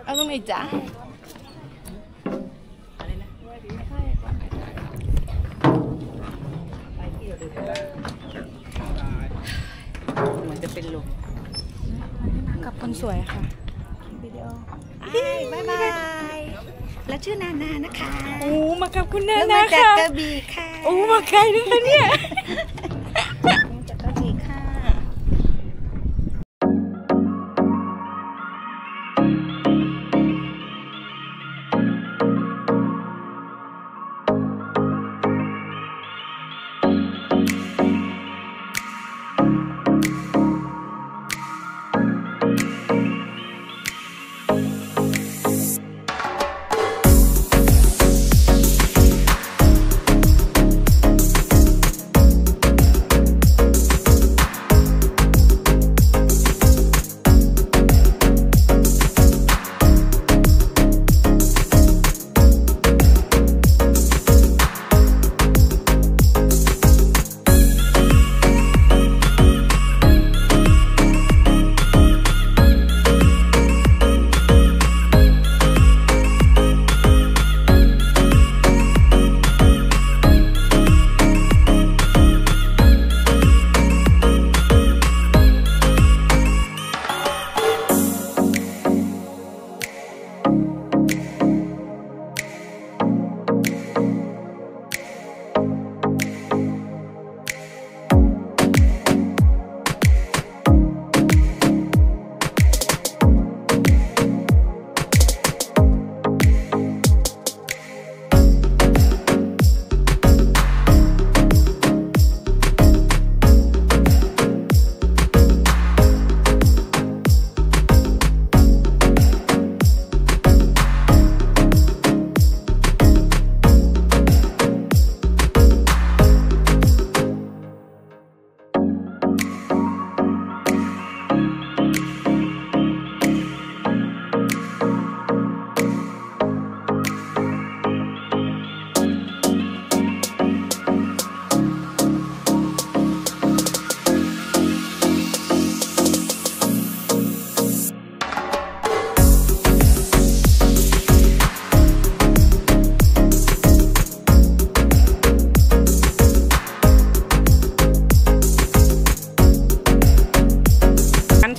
เอาตรงไหนจ้าเหมือนจะเป็นลมกับคนสวยค่ะวิดีโอบายบายแล้วชื่อนานานะคะโอ้มากับคุณนานาค่ะจากกระบี่ค่ะโอ้มาไกลด้วยค่ะเนี่ยจากกระบี่ค่ะ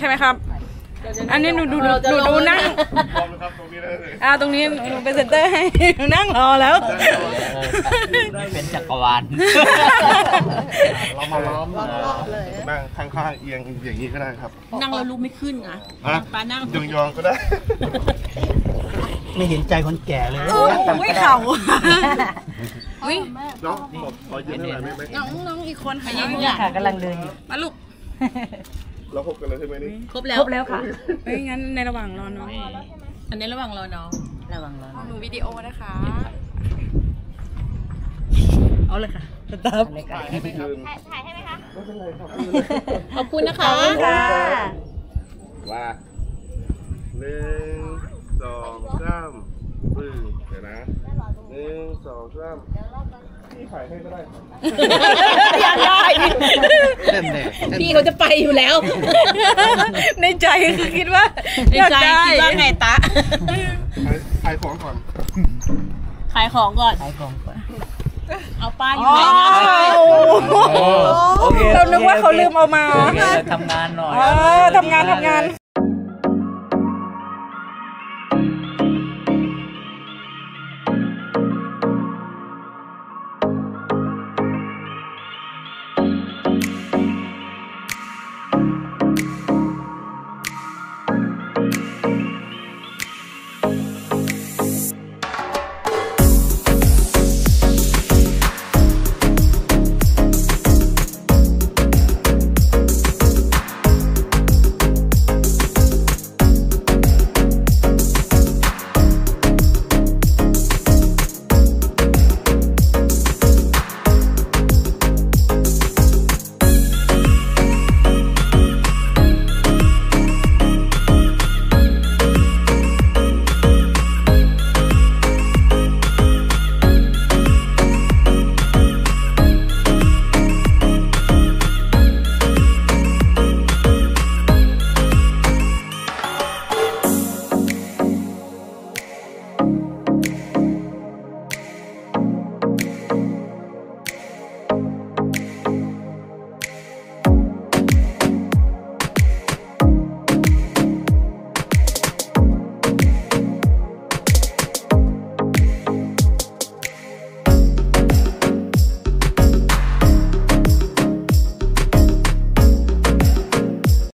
ใช่ไหมครับอันนี้หนูนั่งตรงนี้หนูเป็นเซนเตอร์ให้หนูนั่งรอแล้วเป็นจักรวาลเรามาล้อมเลยนั่งข้างๆเอียงอย่างนี้ก็ได้ครับนั่งแล้วลุกไม่ขึ้นอ่ะป้านั่งยองก็ได้ไม่เห็นใจคนแก่เลยไม่เข่าน้องขอยืนหน่อยไหมน้องอีกคนค่ะยังค่ะกำลังเดินอยู่มาลูกเราครบกันแล้วใช่ไหมนี่ครบแล้วค่ะไม่งั้นในระหว่างรอน้องอันนี้ระหว่างรอน้องหนูวิดีโอนะคะเอาเลยค่ะตับถ่ายให้ไหมครับไม่เป็นไรครับขอบคุณนะคะว่า1 2 3ปึ้งเดี๋ยวนะ1 2 3พี่ถ่ายให้ก็ได้อยากได้พี่เขาจะไปอยู่แล้วในใจคือคิดว่าไงตะขายของก่อนเอาป้ายอยู่ไหนเรานึกว่าเขาลืมเอามาทำงานหน่อยทำงาน